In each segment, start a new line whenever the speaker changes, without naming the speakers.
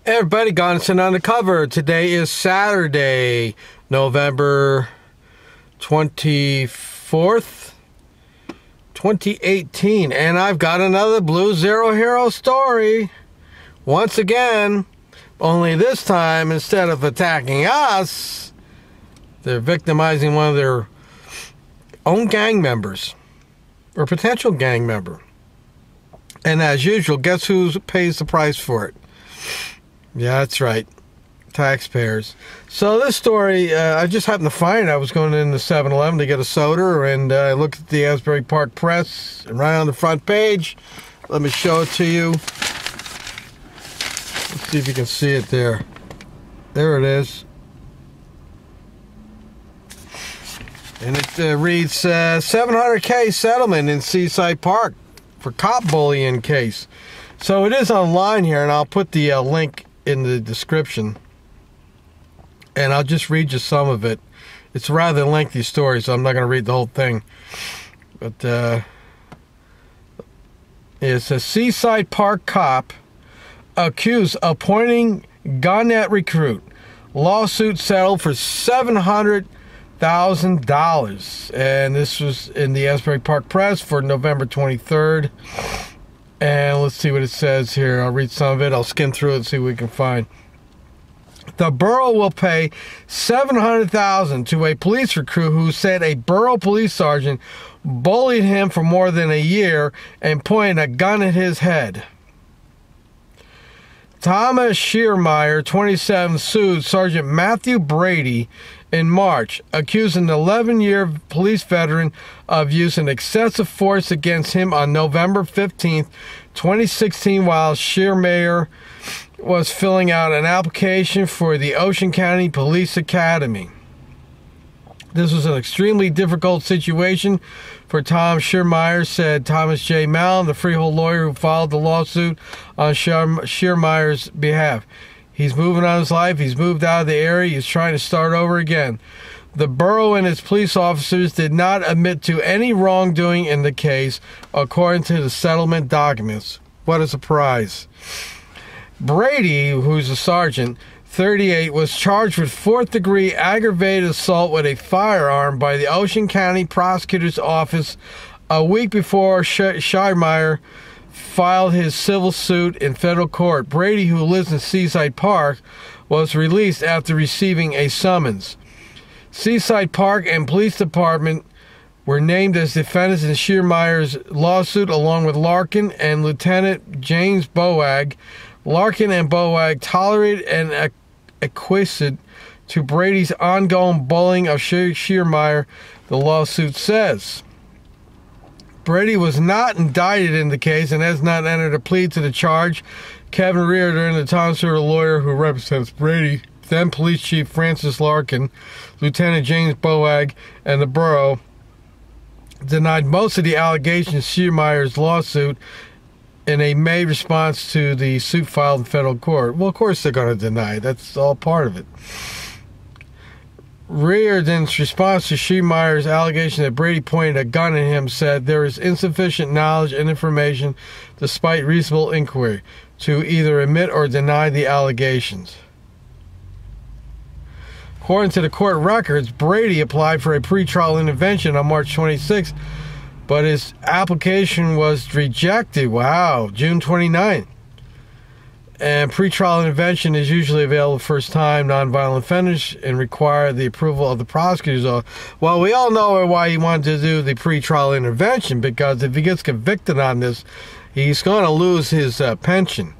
Hey everybody, Gonson on the cover. Today is Saturday, November 24th, 2018, and I've got another Blue Zero Hero story. Once again, only this time, instead of attacking us, they're victimizing one of their own gang members, or potential gang member. And as usual, guess who pays the price for it? Yeah, that's right. Taxpayers. So this story, I just happened to find it. I was going in the 7-Eleven to get a soda, and I looked at the Asbury Park Press, and right on the front page, let me show it to you. Let's see if you can see it there. There it is. And it reads, 700K settlement in Seaside Park for cop bullying case. So it is online here, and I'll put the link in the description, and I'll just read you some of it. It's a rather lengthy story, so I'm not going to read the whole thing, but it's a Seaside Park cop accused of pointing gun at recruit. Lawsuit settled for $700,000, and this was in the Asbury Park Press for November 23rd. And let's see what it says here. I'll read some of it. I'll skim through it and see what we can find. The borough will pay $700,000 to a police recruit who said a borough police sergeant bullied him for more than a year and pointed a gun at his head. Thomas Shearmeyer, 27, sued Sgt Matthew Brady in March, accusing an 11-year police veteran of using excessive force against him on November 15, 2016, while Shearmeyer was filling out an application for the Ocean County Police Academy. This was an extremely difficult situation for Tom Shearmeyer, said Thomas J. Mallon, the Freehold lawyer who filed the lawsuit on Shearmeyer's behalf. He's moving on his life. He's moved out of the area. He's trying to start over again. The borough and its police officers did not admit to any wrongdoing in the case, according to the settlement documents. What a surprise. Brady, who's a sergeant, 38, was charged with fourth-degree aggravated assault with a firearm by the Ocean County Prosecutor's Office a week before Shearmeyer filed his civil suit in federal court. Brady, who lives in Seaside Park, was released after receiving a summons. Seaside Park and Police Department were named as defendants in Shearmeyer's lawsuit, along with Larkin and Lieutenant James Boag. Larkin and Boag tolerated and acquiesced to Brady's ongoing bullying of Shearmeyer, the lawsuit says. Brady was not indicted in the case and has not entered a plea to the charge. Kevin Reardon, the Tonsor lawyer who represents Brady, then Police Chief Francis Larkin, Lieutenant James Boag, and the borough, denied most of the allegations in Shearmeyer's lawsuit in a May response to the suit filed in federal court. Well, of course they're going to deny it. That's all part of it. Reardon's response to Shearmeyer's allegation that Brady pointed a gun at him said there is insufficient knowledge and information, despite reasonable inquiry, to either admit or deny the allegations. According to the court records, Brady applied for a pretrial intervention on March 26th, but his application was rejected. Wow, June 29th. And pretrial intervention is usually available first-time nonviolent offenders and require the approval of the prosecutor's office. Well, we all know why he wanted to do the pretrial intervention, because if he gets convicted on this, he's going to lose his pension.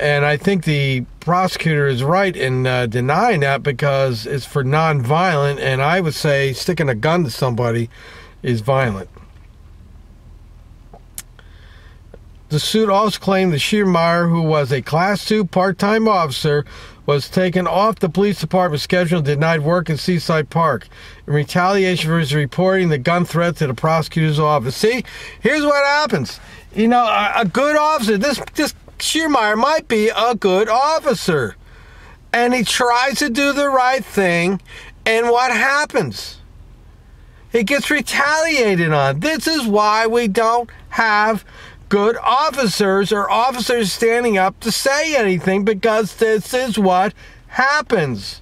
And I think the prosecutor is right in denying that, because it's for nonviolent, and I would say sticking a gun to somebody is violent. The suit also claimed that Shearmeyer, who was a Class 2 part-time officer, was taken off the police department schedule and denied work in Seaside Park in retaliation for his reporting the gun threat to the prosecutor's office. See, here's what happens. You know, a good officer, this Shearmeyer might be a good officer, and he tries to do the right thing, and what happens? He gets retaliated on. This is why we don't have good officers or officers standing up to say anything, because this is what happens.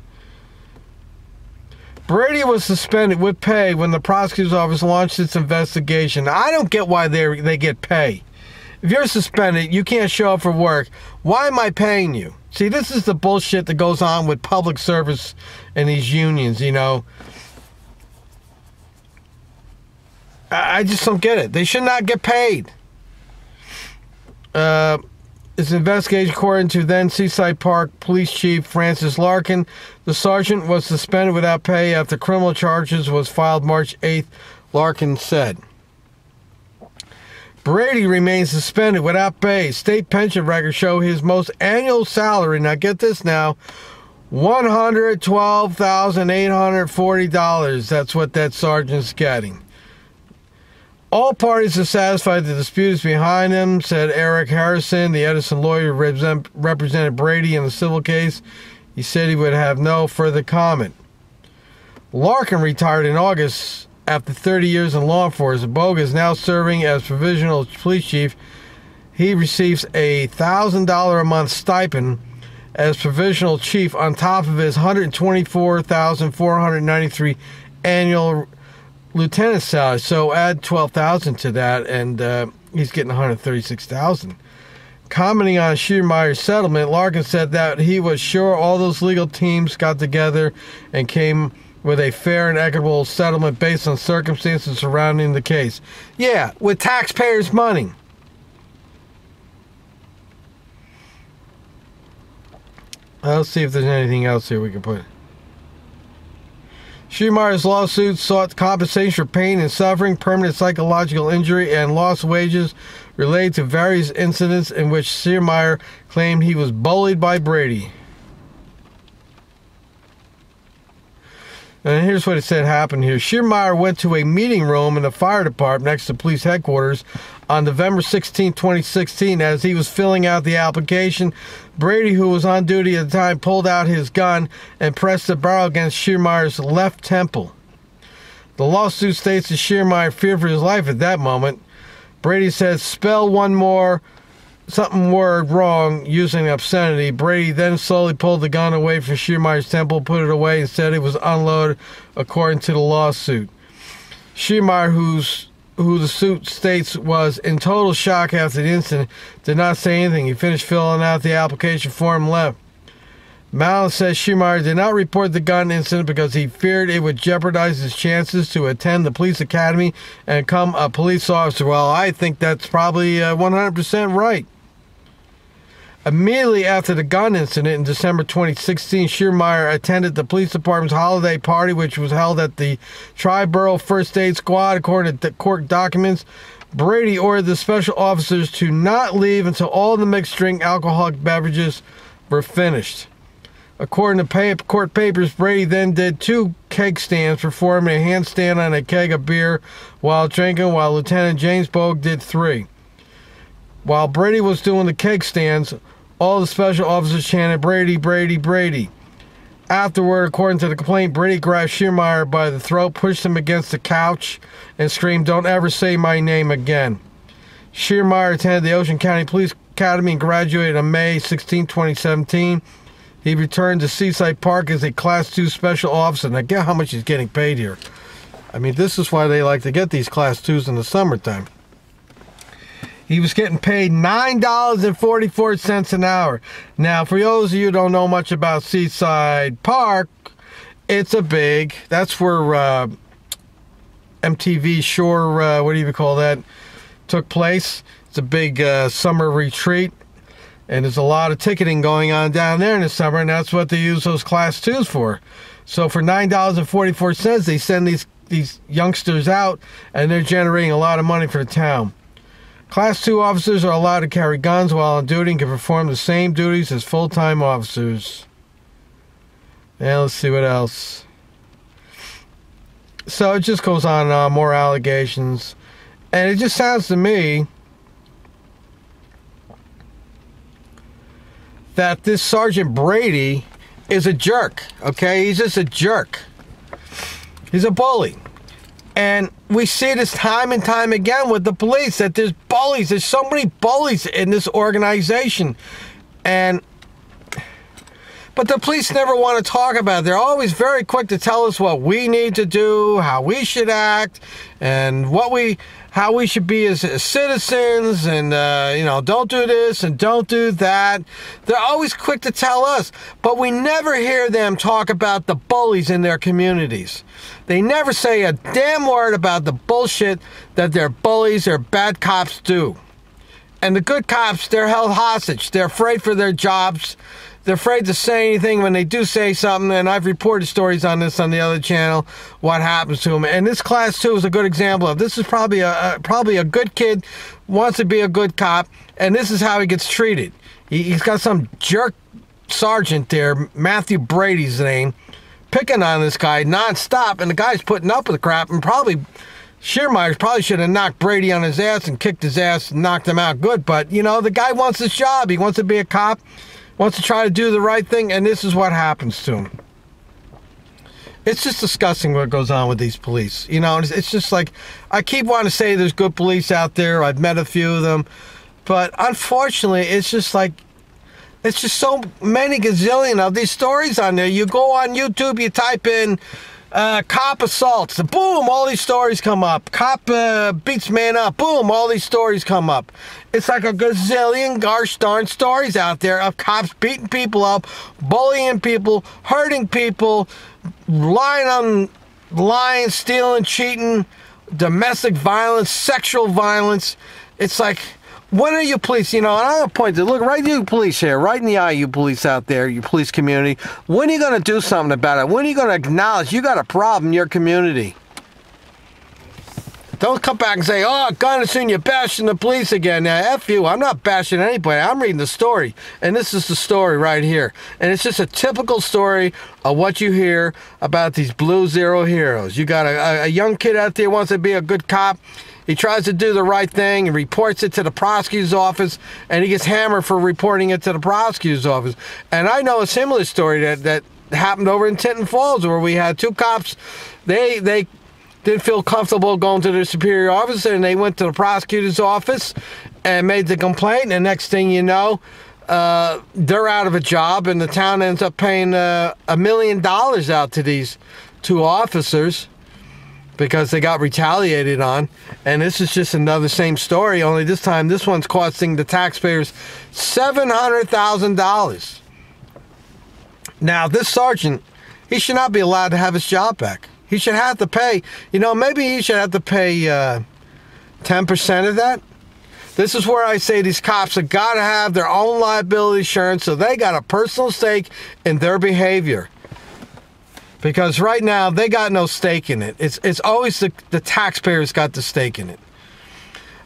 Brady was suspended with pay when the prosecutor's office launched its investigation. I don't get why they get pay. If you're suspended, you can't show up for work. Why am I paying you? See, this is the bullshit that goes on with public service and these unions, you know. I just don't get it. They should not get paid. This investigation, according to then Seaside Park Police Chief Francis Larkin, the sergeant was suspended without pay after criminal charges was filed March 8th, Larkin said. Brady remains suspended without pay. State pension records show his most annual salary, now get this now, $112,840. That's what that sergeant's getting. All parties are satisfied the dispute is behind him, said Eric Harrison, the Edison lawyer who represented Brady in the civil case. He said he would have no further comment. Larkin retired in August after 30 years in law enforcement. Bogue is now serving as provisional police chief. He receives a $1,000 a month stipend as provisional chief on top of his $124,493 annual lieutenant salary. So add $12,000 to that, and he's getting $136,000. Commenting on Schiermeier's settlement, Larkin said that he was sure all those legal teams got together and came with a fair and equitable settlement based on circumstances surrounding the case. Yeah, with taxpayers' money. Let's see if there's anything else here we can put. Schiermeier's lawsuit sought compensation for pain and suffering, permanent psychological injury, and lost wages related to various incidents in which Schiermeier claimed he was bullied by Brady. And here's what it said happened here. Schiermeier went to a meeting room in the fire department next to police headquarters on November 16, 2016. As he was filling out the application, Brady, who was on duty at the time, pulled out his gun and pressed the barrel against Schiermeier's left temple. The lawsuit states that Schiermeier feared for his life at that moment. Brady said, "Spell one more something word wrong," using obscenity. Brady then slowly pulled the gun away from Schiermeier's temple, put it away, and said it was unloaded, according to the lawsuit. Schiermeier, who the suit states was in total shock after the incident, did not say anything. He finished filling out the application form and left. Mallon says Schiermeier did not report the gun incident because he feared it would jeopardize his chances to attend the police academy and become a police officer. Well, I think that's probably 100% right. Immediately after the gun incident in December 2016, Schiermeier attended the police department's holiday party, which was held at the Triborough First Aid Squad. According to court documents, Brady ordered the special officers to not leave until all the mixed drink alcoholic beverages were finished. According to court papers, Brady then did 2 keg stands, performing a handstand on a keg of beer while drinking, while Lieutenant James Bogue did 3. While Brady was doing the keg stands, all the special officers chanted, "Brady, Brady, Brady." Afterward, according to the complaint, Brady grabbed Schiermeier by the throat, pushed him against the couch, and screamed, "Don't ever say my name again." Schiermeier attended the Ocean County Police Academy and graduated on May 16, 2017. He returned to Seaside Park as a Class 2 special officer. Now, get how much he's getting paid here. I mean, this is why they like to get these Class 2s in the summertime. He was getting paid $9.44 an hour. Now, for those of you who don't know much about Seaside Park, it's that's where MTV Shore, what do you call that, took place. It's a big summer retreat, and there's a lot of ticketing going on down there in the summer, and that's what they use those Class 2s for. So for $9.44, they send these youngsters out, and they're generating a lot of money for the town. Class 2 officers are allowed to carry guns while on duty and can perform the same duties as full-time officers. And let's see what else. So it just goes on and on, more allegations. And it just sounds to me that this Sergeant Brady is a jerk, okay? He's just a jerk. He's a bully. And we see this time and time again with the police, that there's bullies. There's so many bullies in this organization. But the police never want to talk about it. They're always very quick to tell us what we need to do, how we should act, and how we should be as citizens, and don't do this and don't do that. They're always quick to tell us, but we never hear them talk about the bullies in their communities. They never say a damn word about the bullshit that their bullies or bad cops do. And the good cops, they're held hostage. They're afraid for their jobs. They're afraid to say anything. When they do say something, and I've reported stories on this on the other channel, what happens to them. And this class 2 is a good example of this. Is probably a good kid, wants to be a good cop, and this is how he gets treated. He's got some jerk sergeant there, Matthew Brady's name, picking on this guy nonstop, and the guy's putting up with the crap, and Schiermeier probably should have knocked Brady on his ass and kicked his ass and knocked him out good. But, the guy wants his job. He wants to be a cop, wants to try to do the right thing, and this is what happens to him. It's just disgusting what goes on with these police. It's just like, I keep wanting to say there's good police out there. I've met a few of them. But unfortunately, it's just so many gazillion of these stories on there. You go on YouTube, you type in cop assaults, boom, all these stories come up. Cop beats man up, boom, all these stories come up. It's like a gazillion gosh darn stories out there of cops beating people up, bullying people, hurting people, lying, stealing, cheating, domestic violence, sexual violence. It's like, when are you police? And I'm going to point to, look, right you police here, right in the eye, you police out there, you police community. When are you going to do something about it? When are you going to acknowledge you got a problem in your community? Don't come back and say, oh, Gunnison, you're bashing the police again. Now, F you, I'm not bashing anybody. I'm reading the story. And this is the story right here. And it's just a typical story of what you hear about these blue zero heroes. You got a young kid out there who wants to be a good cop. He tries to do the right thing and reports it to the prosecutor's office, and he gets hammered for reporting it to the prosecutor's office. And I know a similar story that happened over in Tinton Falls, where we had 2 cops. They didn't feel comfortable going to their superior officer, and they went to the prosecutor's office and made the complaint. And next thing you know, they're out of a job, and the town ends up paying $1 million out to these 2 officers because they got retaliated on. And this is just another same story, only this time this one's costing the taxpayers $700,000. Now, this sergeant, he should not be allowed to have his job back. He should have to pay, maybe he should have to pay 10% of that. This is where I say these cops have got to have their own liability insurance, so they got a personal stake in their behavior. Because right now, they got no stake in it. It's always the taxpayers got the stake in it.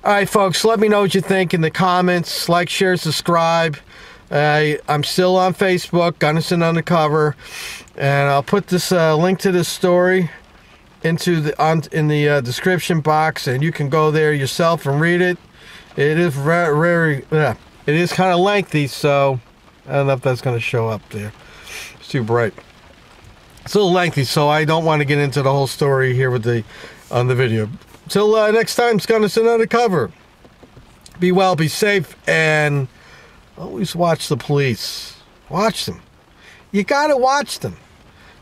All right, folks, let me know what you think in the comments. Like, share, subscribe. I'm still on Facebook, Gunnison Undercover. And I'll put this link to this story in the description box, and you can go there yourself and read it. It is it is kind of lengthy, so I don't know if that's going to show up there. It's too bright. It's a little lengthy, so I don't want to get into the whole story here on the video. Till next time, it's Gunnison Undercover. Be well, be safe, and always watch the police. Watch them. You gotta watch them.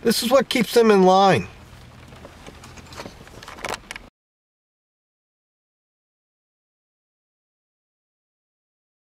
This is what keeps them in line.